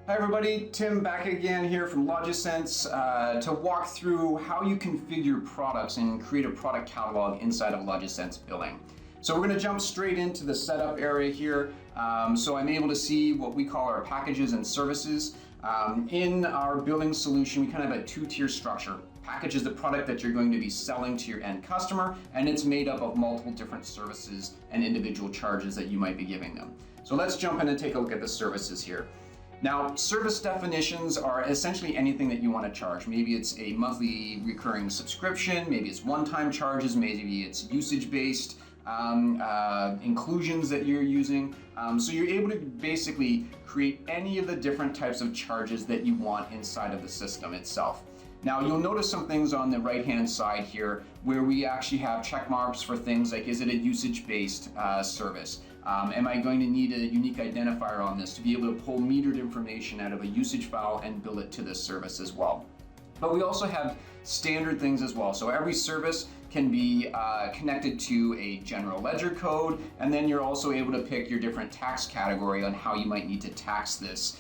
Hi everybody, Tim back again here from Logisense to walk through how you configure products and create a product catalog inside of Logisense Billing. So we're going to jump straight into the setup area here. So I'm able to see what we call our packages and services. In our billing solution, we kind of have a two-tier structure. Package is the product that you're going to be selling to your end customer, and it's made up of multiple different services and individual charges that you might be giving them. So let's jump in and take a look at the services here. Now, service definitions are essentially anything that you want to charge. Maybe it's a monthly recurring subscription, maybe it's one-time charges, maybe it's usage-based inclusions that you're using. So you're able to basically create any of the different types of charges that you want inside of the system itself. Now, you'll notice some things on the right-hand side here where we actually have check marks for things like, is it a usage-based service? Am I going to need a unique identifier on this to be able to pull metered information out of a usage file and bill it to this service as well? But we also have standard things as well. So every service can be connected to a general ledger code, and then you're also able to pick your different tax category on how you might need to tax this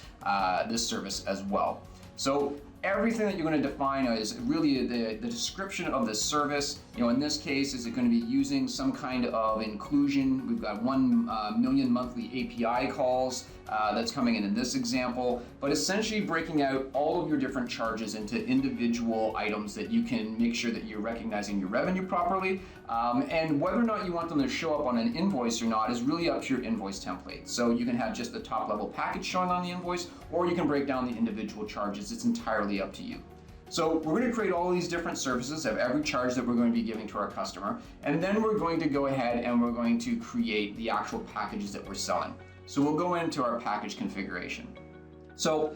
service as well. So everything that you're going to define is really the description of the service. In this case, is it going to be using some kind of inclusion? We've got 1 million monthly API calls that's coming in this example, but essentially breaking out all of your different charges into individual items that you can make sure that you're recognizing your revenue properly. And whether or not you want them to show up on an invoice or not is really up to your invoice template. So you can have just the top level package showing on the invoice, or you can break down the individual charges. It's entirely up to you. So we're going to create all these different services of every charge that we're going to be giving to our customer, and then we're going to go ahead and we're going to create the actual packages that we're selling. So we'll go into our package configuration. So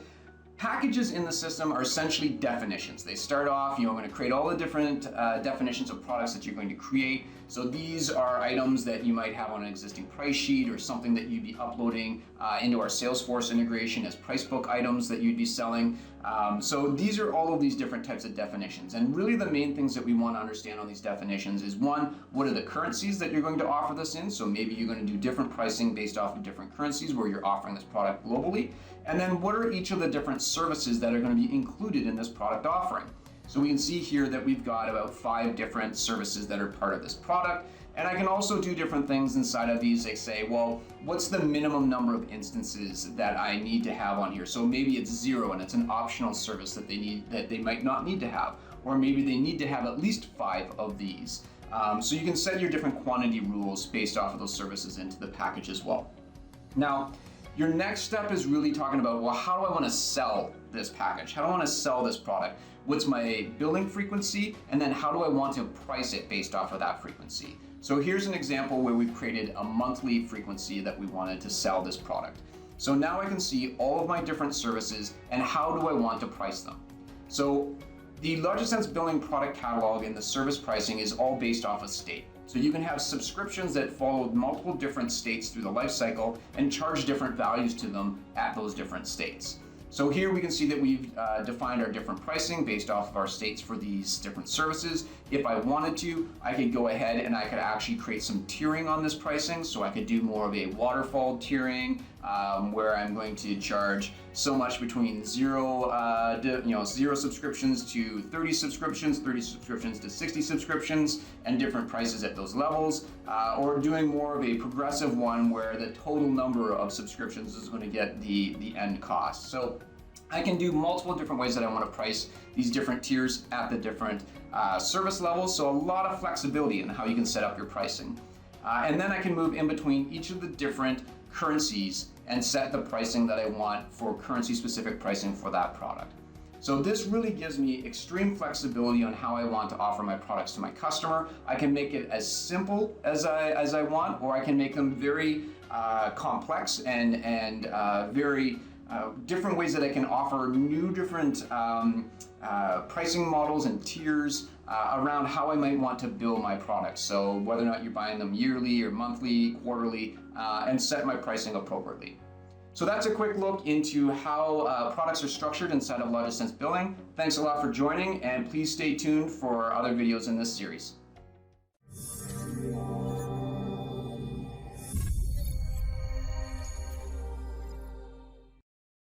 packages in the system are essentially definitions. They start off, I'm going to create all the different definitions of products that you're going to create. So these are items that you might have on an existing price sheet or something that you'd be uploading into our Salesforce integration as price book items that you'd be selling. So these are all of these different types of definitions. And really the main things that we want to understand on these definitions is, one, what are the currencies that you're going to offer this in? So maybe you're going to do different pricing based off of different currencies where you're offering this product globally. And then what are each of the different services that are going to be included in this product offering? So we can see here that we've got about 5 different services that are part of this product. And I can also do different things inside of these. They say, well, what's the minimum number of instances that I need to have on here? So maybe it's 0 and it's an optional service that they might not need to have. Or maybe they need to have at least 5 of these. So you can set your different quantity rules based off of those services into the package as well. Now, your next step is really talking about, well, how do I want to sell this package? How do I want to sell this product? What's my billing frequency? And then how do I want to price it based off of that frequency? So here's an example where we've created a monthly frequency that we wanted to sell this product. So now I can see all of my different services and how do I want to price them? So the Logisense billing product catalog and the service pricing is all based off a state. So you can have subscriptions that follow multiple different states through the life cycle and charge different values to them at those different states. So here we can see that we've defined our different pricing based off of our states for these different services. If I wanted to, I could go ahead and I could actually create some tiering on this pricing. So I could do more of a waterfall tiering where I'm going to charge so much between 0 subscriptions to 30 subscriptions, 30 subscriptions to 60 subscriptions, and different prices at those levels, or doing more of a progressive one where the total number of subscriptions is going to get the end cost. So I can do multiple different ways that I want to price these different tiers at the different service levels. So a lot of flexibility in how you can set up your pricing. And then I can move in between each of the different currencies and set the pricing that I want for currency specific pricing for that product. So this really gives me extreme flexibility on how I want to offer my products to my customer. I can make it as simple as I want, or I can make them very complex and very different ways that I can offer new different pricing models and tiers around how I might want to bill my products. So whether or not you're buying them yearly or monthly, quarterly, and set my pricing appropriately. So that's a quick look into how products are structured inside of Logisense Billing. Thanks a lot for joining, and please stay tuned for other videos in this series.